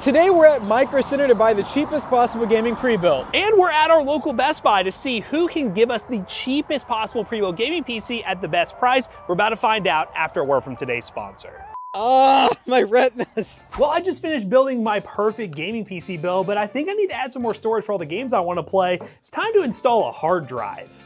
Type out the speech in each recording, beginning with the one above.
Today we're at MICROCENTER to buy the cheapest possible gaming pre-built. And we're at our local Best Buy to see who can give us the cheapest possible pre-built gaming PC at the best price. We're about to find out after a word from today's sponsor. Ah, my retinas. Well, I just finished building my perfect gaming PC build, but I think I need to add some more storage for all the games I want to play. It's time to install a hard drive.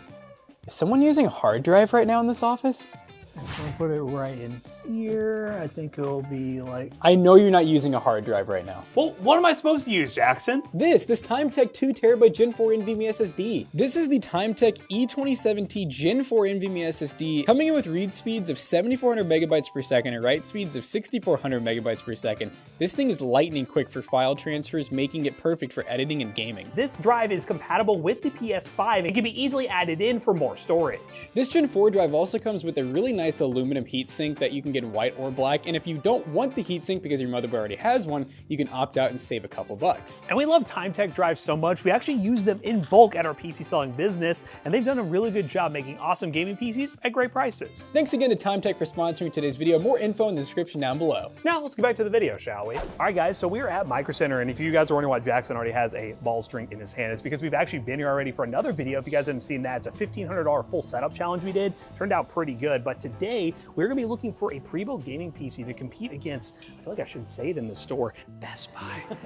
Is someone using a hard drive right now in this office? I'm just gonna put it right in here. I think it'll be like... I know you're not using a hard drive right now. Well, what am I supposed to use, Jackson? This TimeTech 2TB Gen 4 NVMe SSD. This is the TimeTech E27T Gen 4 NVMe SSD, coming in with read speeds of 7,400 megabytes per second and write speeds of 6,400 megabytes per second. This thing is lightning quick for file transfers, making it perfect for editing and gaming. This drive is compatible with the PS5 and can be easily added in for more storage. This Gen 4 drive also comes with a really nice aluminum heatsink that you can get in white or black, and if you don't want the heatsink because your motherboard already has one, you can opt out and save a couple bucks. And we love TimeTech drives so much, we actually use them in bulk at our PC selling business, and they've done a really good job making awesome gaming PCs at great prices. Thanks again to TimeTech for sponsoring today's video. More info in the description down below. Now let's get back to the video, shall we? All right guys, so we're at MICROCENTER, and if you guys are wondering why Jackson already has a balls drink in his hand, it's because we've actually been here already for another video. If you guys haven't seen that, it's a $1,500 full setup challenge we did. Turned out pretty good, but today we're gonna be looking for a pre-built gaming PC to compete against, I feel like I shouldn't say it in the store, Best Buy.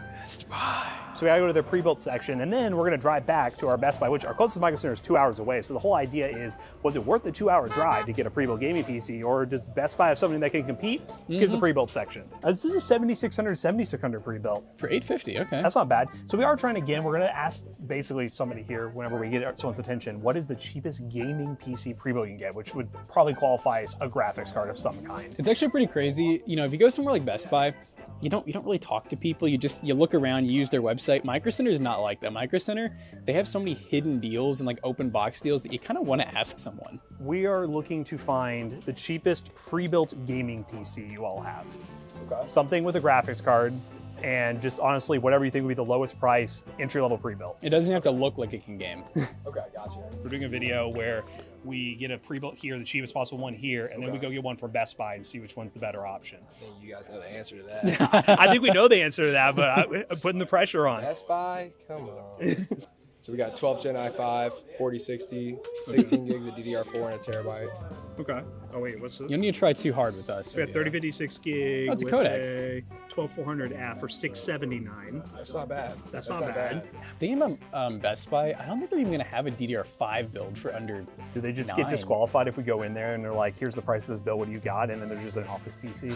Best Buy. So we gotta go to their pre-built section, and then we're gonna drive back to our Best Buy, which our closest MICROCENTER is 2 hours away. So the whole idea is, was it worth the 2-hour drive to get a pre-built gaming PC, or does Best Buy have something that can compete? Let's get to the pre-built section. This is a 7600 pre-built. For $850, okay. That's not bad. So we are trying again, we're gonna ask basically somebody here, whenever we get someone's attention, what is the cheapest gaming PC pre-built you can get, which would probably qualify as a graphics card of some kind. It's actually pretty crazy. You know, if you go somewhere like Best Buy, you don't really talk to people. You look around, you use their website. MICROCENTER is not like that. MICROCENTER, they have so many hidden deals and like open box deals that you kind of want to ask someone. We are looking to find the cheapest pre-built gaming PC you all have. Okay. Something with a graphics card, and just honestly, whatever you think would be the lowest price, entry-level pre-built. It doesn't have to look like it can game. Okay, gotcha. We're doing a video where we get a pre-built here, the cheapest possible one here, and then we go get one from Best Buy and see which one's the better option. I think you guys know the answer to that. I think we know the answer to that, but I'm putting the pressure on. Best Buy? Come on. So we got 12 Gen i5, 4060, 16 gigs of DDR4 and a terabyte. Okay. Oh wait, what's this? You don't need to try too hard with us. We got 3056 gig. Oh, it's a with codex. a 12400F for $679. That's not bad. That's not bad. Thinking about Best Buy, I don't think they're even going to have a DDR5 build for under Do they just $9. get disqualified if we go in there and they're like, here's the price of this bill, what do you got? And then there's just an office PC.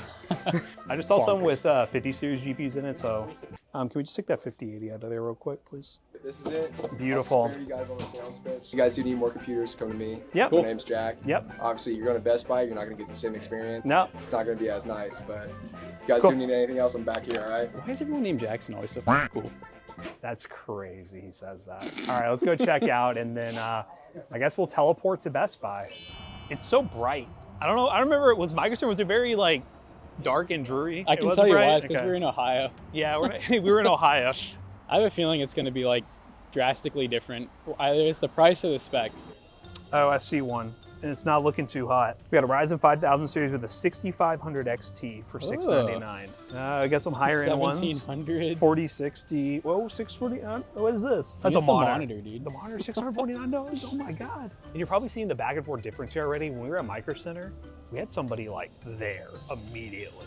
I just saw some with 50 series GPUs in it, so can we just take that 5080 out of there real quick, please? This is it. Beautiful. I'll spare you guys on the sales pitch. If you guys do need more computers, come to me. Yep. My name's Jack. Yep. Obviously, you're going to Best Buy, you're not going to get the same experience. No. It's not going to be as nice, but if you guys Cool. do need anything else, I'm back here, all right? Why is everyone named Jackson always so cool? That's crazy, he says that. All right, let's go check out, and then I guess we'll teleport to Best Buy. It's so bright. I don't know, I remember it was MICROCENTER, was it very like dark and dreary? I can tell you why, it's because we're in Ohio. Yeah, we were in Ohio. I have a feeling it's going to be like drastically different. Either it's the price or the specs. Oh, I see one, and it's not looking too hot. We got a Ryzen 5000 series with a 6500 XT for $699. I got some higher end ones. 1700. 4060. Whoa, 640. What is this? That's It's a the monitor. dude. The monitor, $649. Oh my God. And you're probably seeing the back and forth difference here already. When we were at MICROCENTER, we had somebody like there immediately.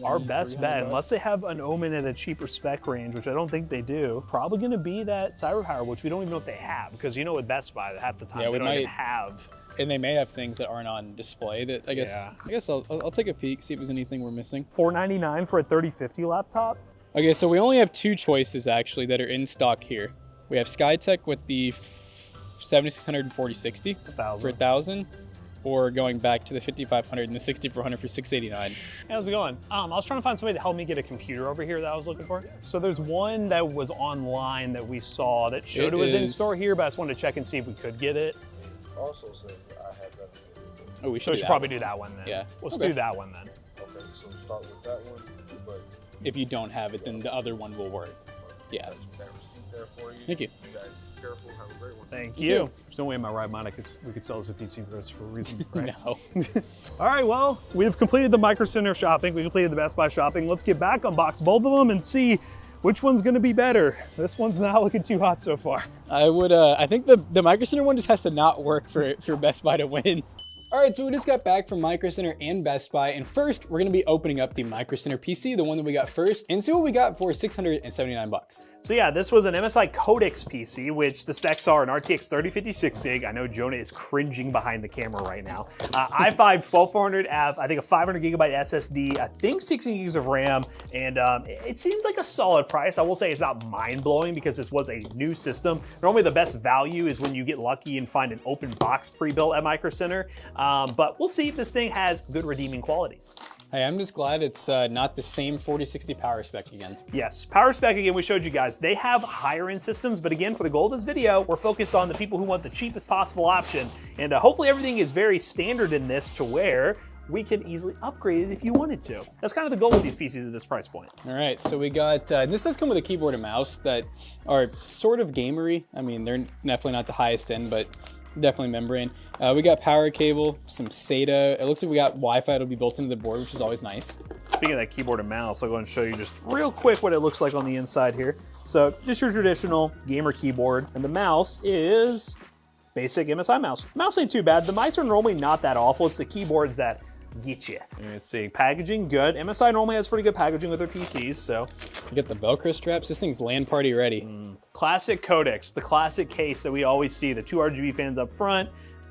Our best bet, unless they have an Omen at a cheaper spec range, which I don't think they do, probably going to be that CyberPower, which we don't even know if they have, because you know with Best Buy, half the time they don't even have. And they may have things that aren't on display that I guess I'll take a peek, see if there's anything we're missing. $499 for a 3050 laptop. Okay, so we only have two choices actually that are in stock here. We have SkyTech with the 7600 and 4060 for $1,000. Or going back to the 5500 and the 6400 for $689. Hey, how's it going? I was trying to find somebody to help me get a computer over here that I was looking for. So there's one that was online that we saw that showed it was in store here, but I just wanted to check and see if we could get it. Also says I have that. Oh, we So we should probably do that one then. Yeah. Let's do that one then. Okay, so start with that one, but If you don't have it, then the other one will work. Yeah. That receipt there for you. Thank you. You guys be careful. Have a great one. Thank You you. too. There's no way in my right mind we could sell this a PC for this for a reasonable price. No. All right, well, we've completed the Micro Center shopping. We completed the Best Buy shopping. Let's get back, unbox both of them, and see which one's gonna be better. This one's not looking too hot so far. I think the Micro Center one just has to not work for Best Buy to win. All right, so we just got back from Micro Center and Best Buy, and first we're gonna be opening up the Micro Center PC, the one that we got first, and see what we got for 679 bucks. So yeah, this was an MSI Codex PC, which the specs are an RTX 3050 6GB. I know Jonah is cringing behind the camera right now. i5 12400F, I think a 500 gigabyte SSD, I think 16 gigs of RAM, and it seems like a solid price. I will say it's not mind-blowing because this was a new system. Normally the best value is when you get lucky and find an open box pre-built at Micro Center, but we'll see if this thing has good redeeming qualities. Hey, I'm just glad it's not the same 4060 power spec again. Yes, power spec again, we showed you guys. They have higher end systems, but again, for the goal of this video, we're focused on the people who want the cheapest possible option. And hopefully everything is very standard in this to where we can easily upgrade it if you wanted to. That's kind of the goal with these PCs at this price point. All right, so we got, this does come with a keyboard and mouse that are sort of gamery. I mean, they're definitely not the highest end, but definitely membrane. We got power cable, some SATA. It looks like we got Wi-Fi that'll be built into the board, which is always nice. Speaking of that keyboard and mouse, I'll go and show you just real quick what it looks like on the inside here. So just your traditional gamer keyboard, and the mouse is basic MSI mouse. Mouse ain't too bad. The mice are normally not that awful. It's the keyboards that get you. Let's see, packaging, good. MSI normally has pretty good packaging with their PCs, so. You get the Velcro straps. This thing's LAN party ready. Classic Codex, the classic case that we always see, the two RGB fans up front,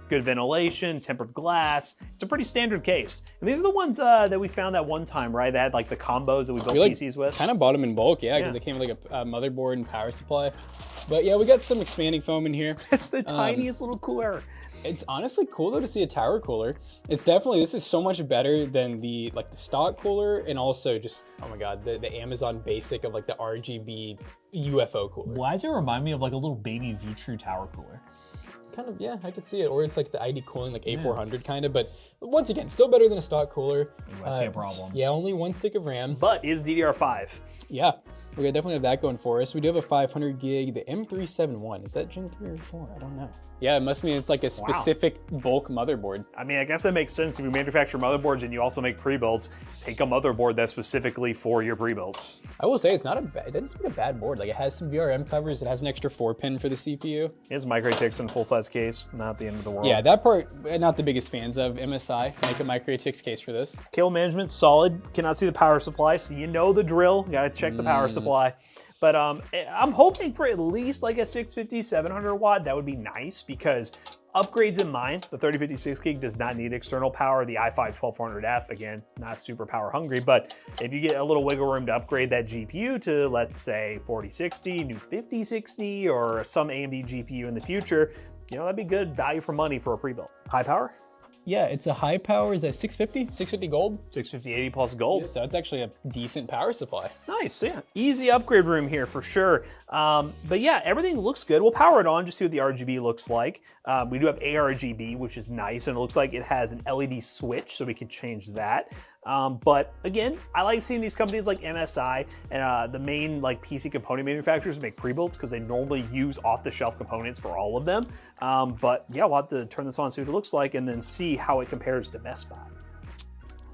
good ventilation, tempered glass. It's a pretty standard case. And these are the ones that we found that one time, right? They had like the combos that we built PCs with. Kind of bought them in bulk, yeah, because they came with like a motherboard and power supply. But yeah, we got some expanding foam in here. It's the tiniest little cooler. It's honestly cool though to see a tower cooler. It's definitely, this is so much better than the stock cooler, and also just, oh my God, the Amazon basic of like the RGB UFO cooler. Why does it remind me of like a little baby V-True tower cooler? Kind of, yeah, I could see it. Or it's like the ID cooling, like A400 kind of, but once again, still better than a stock cooler. I see a problem. Yeah, only one stick of RAM. But is DDR5. Yeah, we definitely have that going for us. We do have a 500 gig, the M371. Is that Gen 3 or 4? I don't know. Yeah, it must mean it's like a specific bulk motherboard. I mean, I guess that makes sense. If you manufacture motherboards and you also make pre-builds, take a motherboard that's specifically for your pre-builds. I will say it's not a bad, it doesn't seem like a bad board. Like it has some VRM covers. It has an extra 4-pin for the CPU. It's MicroCenter's in full-size case, not the end of the world. Yeah, that part, not the biggest fans of. MSI, make a MicroCenter's case for this. Cable management, solid. Cannot see the power supply, so you know the drill. Gotta check the power supply. But I'm hoping for at least like a 650, 700 watt. That would be nice because upgrades in mind, the 3056 gig does not need external power. The i5 12400F, again, not super power hungry, but if you get a little wiggle room to upgrade that GPU to, let's say, 4060, new 5060, or some AMD GPU in the future, you know, that'd be good value for money for a pre-built. High power? Yeah, it's a high power, is that 650? 650 gold? 650, 80 plus gold. So it's actually a decent power supply. Nice, yeah. Easy upgrade room here for sure. But yeah, everything looks good. We'll power it on, just see what the RGB looks like. We do have ARGB, which is nice, and it looks like it has an LED switch, so we can change that. But again, I like seeing these companies like MSI and the main like PC component manufacturers make pre-builds because they normally use off-the-shelf components for all of them. But yeah, we'll have to turn this on, see what it looks like, and then see how it compares to Best Buy.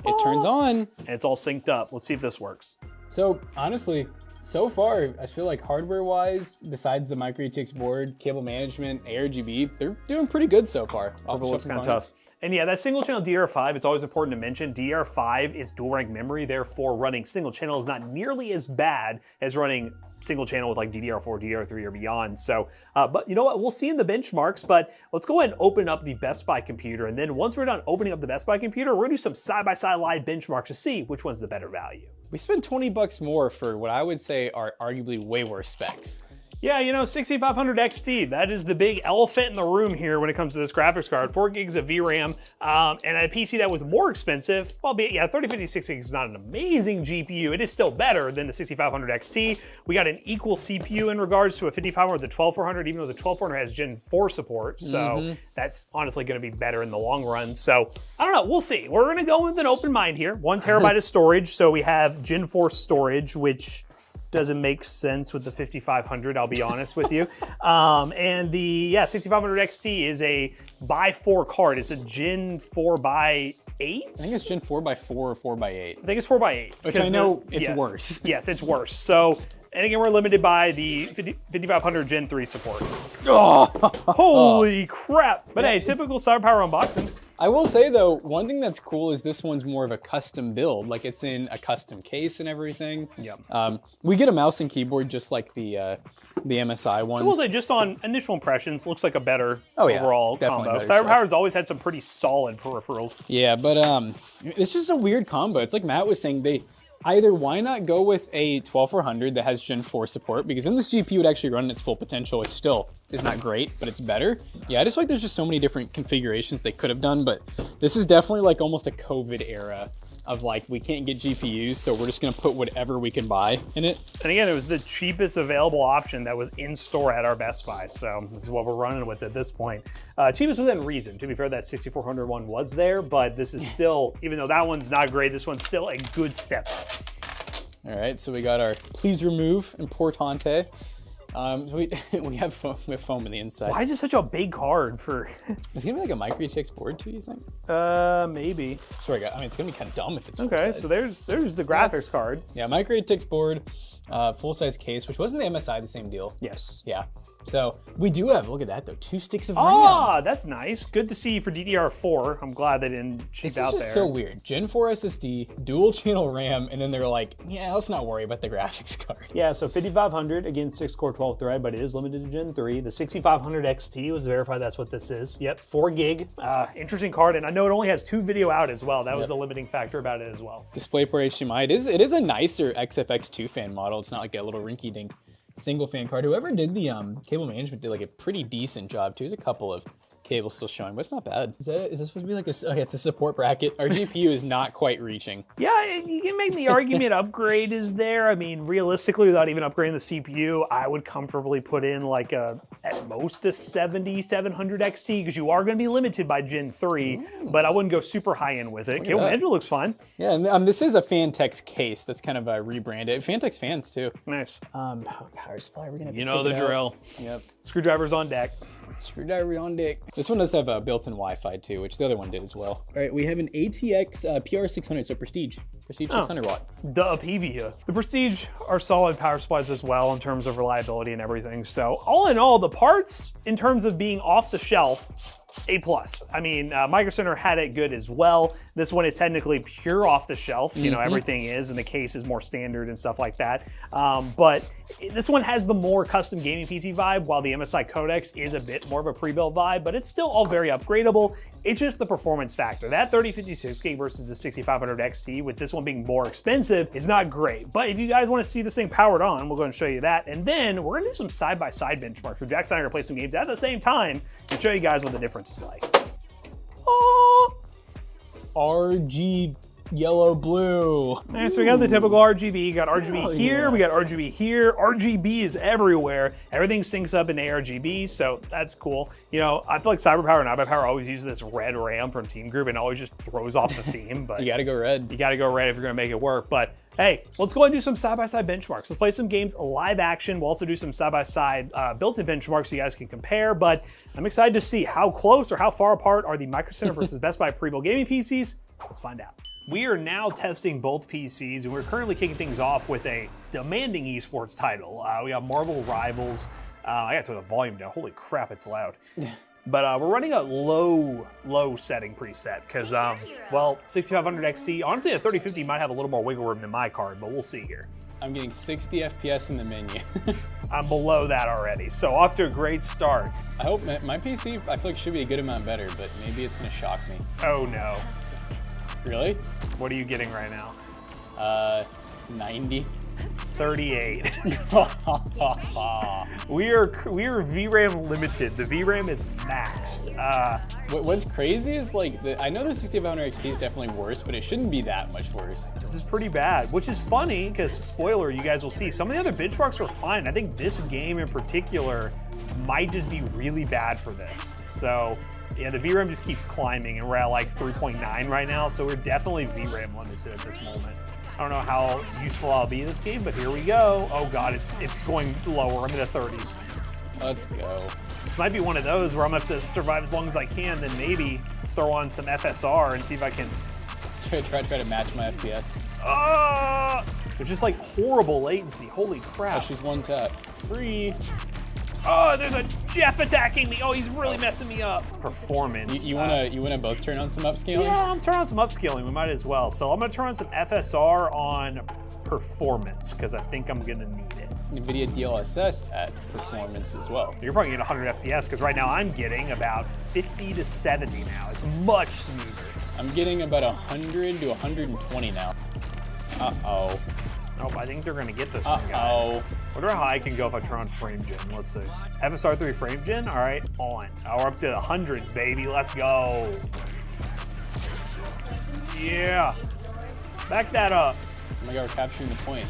It turns on. And it's all synced up. Let's see if this works. So honestly, so far, I feel like hardware-wise, besides the MicroCenter's board, cable management, ARGB, they're doing pretty good so far. It looks kind of tough. And yeah, that single channel DDR5, it's always important to mention, DDR5 is dual rank memory, therefore running single channel is not nearly as bad as running single channel with like DDR4, DDR3 or beyond. So, but you know what, we'll see in the benchmarks, but let's go ahead and open up the Best Buy computer. And then once we're done opening up the Best Buy computer, we're gonna do some side-by-side live benchmarks to see which one's the better value. We spent 20 bucks more for what I would say are arguably way worse specs. Yeah, you know, 6500 XT, that is the big elephant in the room here when it comes to this graphics card. 4 gigs of VRAM, and a PC that was more expensive, albeit, yeah, 3056 gigs is not an amazing GPU. It is still better than the 6500 XT. We got an equal CPU in regards to a 5500 with the 12400, even though the 12400 has Gen 4 support. So that's honestly gonna be better in the long run. So I don't know, we'll see. We're gonna go with an open mind here. 1 terabyte of storage. So we have Gen 4 storage, which doesn't make sense with the 5500, I'll be honest with you. And the 6500 XT is a by 4 card. It's a Gen 4 by 8? I think it's Gen 4x4 or 4x8. I think it's 4x8. Which I know it's worse. Yes, it's worse. So, and again, we're limited by the 5500 Gen 3 support. Oh. Holy crap. But hey, typical CyberPower unboxing. I will say though, one thing that's cool is this one's more of a custom build. Like it's in a custom case and everything. Yep. We get a mouse and keyboard just like the MSI ones. So we'll say just on initial impressions, looks like a better yeah, overall definitely combo. better CyberPower's always had some pretty solid peripherals. Yeah, but it's just a weird combo. It's like Matt was saying, either why not go with a 12400 that has Gen 4 support, because then this GPU would actually run its full potential. It still is not great, but it's better. Yeah, I just feel like there's just so many different configurations they could have done, but this is definitely like almost a COVID era of like, we can't get GPUs, so we're just gonna put whatever we can buy in it. And again, it was the cheapest available option that was in store at our Best Buy, so this is what we're running with at this point. Cheapest within reason. To be fair, that 6400 one was there, but this is still, even though that one's not great, this one's still a good step up. All right, so we got our please remove importante. So we have foam in the inside. Why is it such a big card for? It's gonna be like a MicroCENTER board too, you think? Maybe. Sorry, I mean, it's gonna be kind of dumb if it's okay. full-size. So there's the graphics card. Yeah, MicroCENTER board, full-size case, which wasn't the MSI the same deal? Yes. Yeah. So we do have, look at that though, 2 sticks of RAM. Ah, that's nice. Good to see for DDR4. I'm glad they didn't cheap out there. This is just so weird. Gen 4 SSD, dual channel RAM, and then they're like, yeah, let's not worry about the graphics card. Yeah, so 5500, again, 6-core, 12-thread, but it is limited to Gen 3. The 6500 XT was verified, that's what this is. Yep, 4 gig. Interesting card, and I know it only has 2 video out as well. That was the limiting factor about it as well. DisplayPort HDMI. It is a nicer XFX2 fan model. It's not like a little rinky-dink single fan card. Whoever did the cable management did like a pretty decent job too. There's a couple of cables still showing, but it's not bad. Is this supposed to be like a, okay, it's a support bracket. Our GPU is not quite reaching. Yeah, you can make the argument upgrade is there. I mean, realistically, without even upgrading the CPU, I would comfortably put in like at most a 7700 XT, because you are going to be limited by Gen 3, but I wouldn't go super high end with it. Cable management looks fine. Yeah, and this is a Fantex case that's kind of rebranded. Fantex fans too. Nice. Power supply, we're gonna have to You know take the it drill. out. Yep. Screwdrivers on deck. Screwdriver on deck. This one does have a built-in Wi-Fi too, which the other one did as well. All right, we have an ATX PR600, so Prestige 600 watt. Duh, PV. The Prestige are solid power supplies as well in terms of reliability and everything. So all in all, the parts in terms of being off the shelf, A+. I mean, MICROCENTER had it good as well. This one is technically pure off the shelf. You know, everything is, and the case is more standard and stuff like that. But this one has the more custom gaming PC vibe, while the MSI Codex is a bit more of a pre-built vibe, but it's still all very upgradable. It's just the performance factor. That 3056 gig versus the 6500 XT, with this one being more expensive, is not great. But if you guys want to see this thing powered on, we'll go and show you that. And then we're gonna do some side-by-side benchmarks where Jackson and I are gonna play some games at the same time and show you guys what the difference is like. Oh! RG yellow blue. All right, so we got the typical RGB. Got RGB here, we got RGB here. RGB is everywhere. Everything syncs up in ARGB, so that's cool. You know, I feel like CyberPower and iBuyPower always use this red RAM from Team Group and always just throws off the theme, but You gotta go red. you gotta go red if you're gonna make it work. But hey, let's go ahead and do some side-by-side benchmarks. Let's play some games live action. We'll also do some side-by-side built-in benchmarks so you guys can compare, but I'm excited to see how close or how far apart are the MICROCENTER versus Best Buy pre-built gaming PCs. Let's find out. We are now testing both PCs, and we're currently kicking things off with a demanding esports title. We got Marvel Rivals. I got to turn the volume down. Holy crap, it's loud. But we're running a low setting preset because, well, 6500 XT, honestly, the 3050 might have a little more wiggle room than my card, but we'll see here. I'm getting 60 FPS in the menu. I'm below that already, so off to a great start. I hope my PC, I feel like should be a good amount better, but maybe it's gonna shock me. Oh no. Really? What are you getting right now? 90. 38. we are VRAM limited. The VRAM is maxed. What's crazy is like, I know the 6500 XT is definitely worse, but it shouldn't be that much worse. This is pretty bad, which is funny because, spoiler, you guys will see, some of the other benchmarks are fine. I think this game in particular might just be really bad for this. So yeah, the VRAM just keeps climbing, and we're at like 3.9 right now, so we're definitely VRAM limited at this moment. I don't know how useful I'll be in this game, but here we go. Oh God, it's going lower. I'm in the 30s. Let's go. This might be one of those where I'm gonna have to survive as long as I can, then maybe throw on some FSR and see if I can Try to match my FPS. There's just like horrible latency. Holy crap. Oh, she's one tap. Free. Oh, there's a Jeff attacking me. Oh, he's really messing me up. Performance. You wanna both turn on some upscaling? Yeah, I'm turning on some upscaling. We might as well. So I'm gonna turn on some FSR on performance because I think I'm gonna need it. NVIDIA DLSS at performance as well. You're probably getting 100 FPS because right now I'm getting about 50 to 70 now. It's much smoother. I'm getting about 100 to 120 now. Uh-oh. Nope, I think they're gonna get this one, guys. Wonder how high I can go if I turn on frame gen. Let's see. FSR3 frame gen, all right, on. Oh, we're up to the hundreds, baby, let's go. Yeah, back that up. Oh my God, we're capturing the point.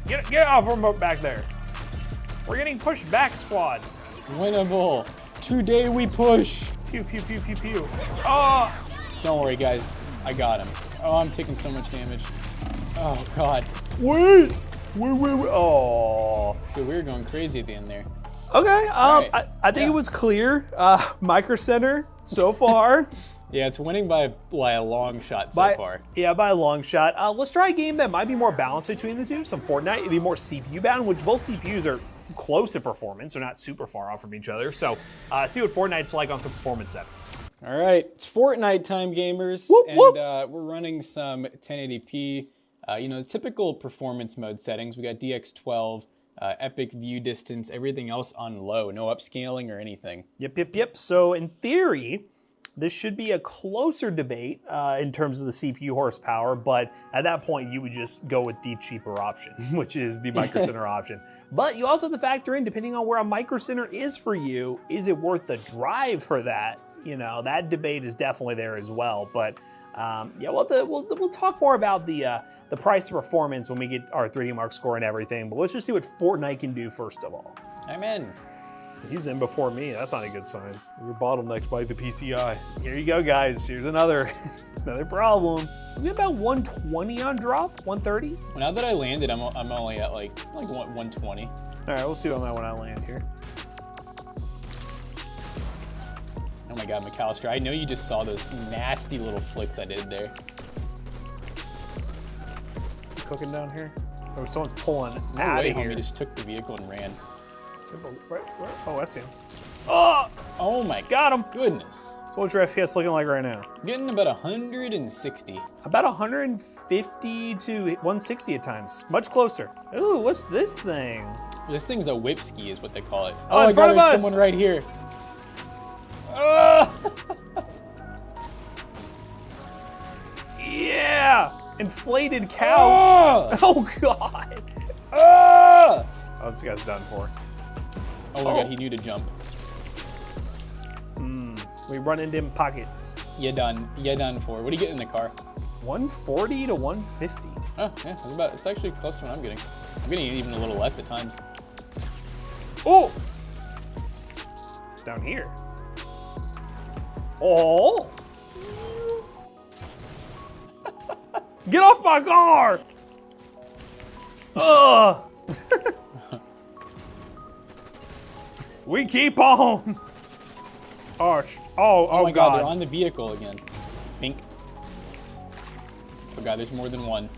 Get off from back there. We're getting pushed back, squad. Winnable. Today we push. Pew, pew, pew, pew, pew. Oh! Don't worry, guys. I got him. Oh, I'm taking so much damage. Oh, God. Wait. Oh. Dude, we were going crazy at the end there. Okay, right. I think it was clear. MICROCENTER so far. Yeah, it's winning by a long shot so far. Yeah, by a long shot. Let's try a game that might be more balanced between the two. Some Fortnite, it'd be more CPU bound, which both CPUs are close in performance. They're not super far off from each other. So see what Fortnite's like on some performance settings. All right, it's Fortnite time, gamers. Whoop, whoop. And we're running some 1080p, typical performance mode settings. We got DX12, epic view distance, everything else on low, no upscaling or anything. Yep. So in theory, this should be a closer debate in terms of the CPU horsepower, but at that point you would just go with the cheaper option, which is the MICROCENTER option. But you also have to factor in, depending on where a MICROCENTER is for you, is it worth the drive for that? You know, that debate is definitely there as well. But yeah, we'll talk more about the price to performance when we get our 3D Mark score and everything. But let's just see what Fortnite can do first of all. I'm in. He's in before me. That's not a good sign. We're bottlenecked by the PCI. Here you go, guys. Here's another problem. We got about 120 on drop, 130. Well, now that I landed, I'm only at like 120. All right, we'll see what I'm at when I land here. Oh my God, McAllister, I know you just saw those nasty little flicks I did there. Cooking down here. Oh, someone's pulling No out way, of here. homie just took the vehicle and ran. Oh, I see him. Oh! Oh my Got him. goodness. So what's your FPS looking like right now? Getting about 160. About 150 to 160 at times. Much closer. Ooh, what's this thing? This thing's a whip ski is what they call it. Oh, my in front God, of there's us. someone right here. Yeah! Inflated couch. Oh, God. Ah! Oh, this guy's done for. Oh my God, he knew to jump. We run into him pockets. You done for. What do you get in the car? 140 to 150. Oh, yeah, it's actually close to what I'm getting. I'm getting even a little less at times. Oh! It's down here. Oh! Get off my car! Ugh! We keep on! Oh my God, God. they're on the vehicle again. Pink. Oh God, there's more than one.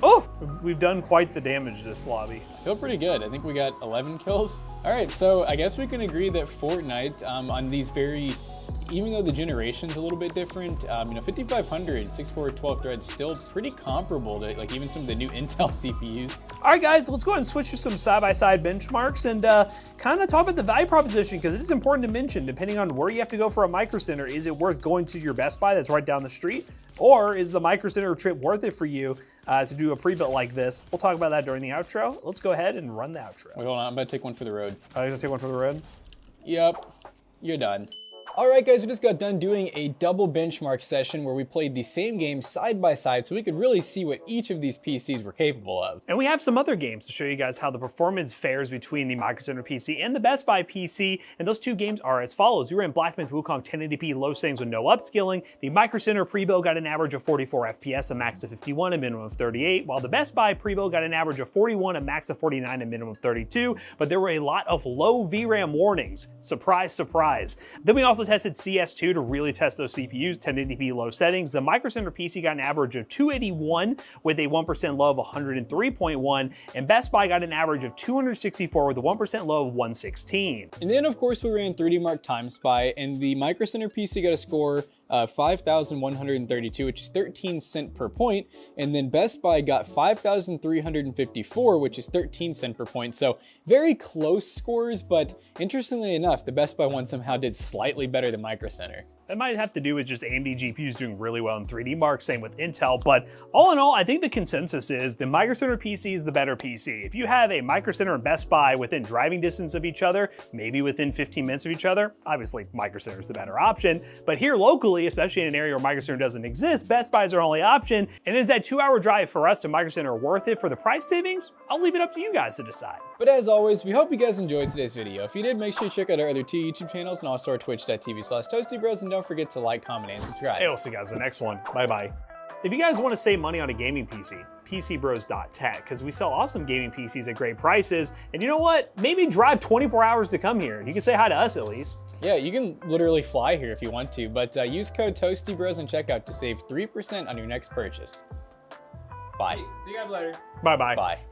Oh! We've done quite the damage this lobby. Feel pretty good. I think we got 11 kills. All right, so I guess we can agree that Fortnite on these even though the generation's a little bit different, 5500, 6412 threads still pretty comparable to like even some of the new Intel CPUs. All right, guys, let's go ahead and switch to some side-by-side benchmarks and kind of talk about the value proposition, because it is important to mention, depending on where you have to go for a MICROCENTER, is it worth going to your Best Buy that's right down the street, or is the MICROCENTER trip worth it for you to do a pre-built like this? We'll talk about that during the outro. Let's go ahead and run the outro. Wait, hold on, I'm about to take one for the road. Are you gonna take one for the road? Yep, you're done. Alright guys, we just got done doing a double benchmark session where we played the same game side by side so we could really see what each of these PCs were capable of. And we have some other games to show you guys how the performance fares between the Micro Center PC and the Best Buy PC, and those two games are as follows. We ran Black Myth Wukong 1080p low settings with no upscaling. The Micro Center Prebuilt got an average of 44 FPS, a max of 51, a minimum of 38, while the Best Buy Prebuilt got an average of 41, a max of 49, a minimum of 32, but there were a lot of low VRAM warnings. Surprise, surprise. Then we also tested CS2 to really test those CPUs, 1080p low settings. The Micro Center PC got an average of 281 with a 1% low of 103.1, and Best Buy got an average of 264 with a 1% low of 116. And then of course we ran 3D Mark Time Spy, and the Micro Center PC got a score 5,132, which is 13 cents per point, and then Best Buy got 5,354, which is 13 cents per point. So very close scores, but interestingly enough, the Best Buy one somehow did slightly better than Micro Center. That might have to do with just AMD GPUs doing really well in 3D Mark, same with Intel, but all in all, I think the consensus is the Micro Center PC is the better PC. If you have a Micro Center and Best Buy within driving distance of each other, maybe within 15 minutes of each other, obviously Micro Center is the better option, but here locally, especially in an area where Micro Center doesn't exist, Best Buy is our only option, and is that 2-hour drive for us to Micro Center worth it for the price savings? I'll leave it up to you guys to decide. But as always, we hope you guys enjoyed today's video. If you did, make sure you check out our other 2 YouTube channels and also our twitch.tv/ToastyBros, and don't forget to like, comment, and subscribe. Hey, we'll see you guys in the next one. Bye-bye. If you guys want to save money on a gaming PC, PCBros.tech, because we sell awesome gaming PCs at great prices, and you know what? Maybe drive 24 hours to come here. You can say hi to us at least. Yeah, you can literally fly here if you want to, but use code ToastyBros in checkout to save 3% on your next purchase. Bye. See you guys later. Bye-bye. Bye.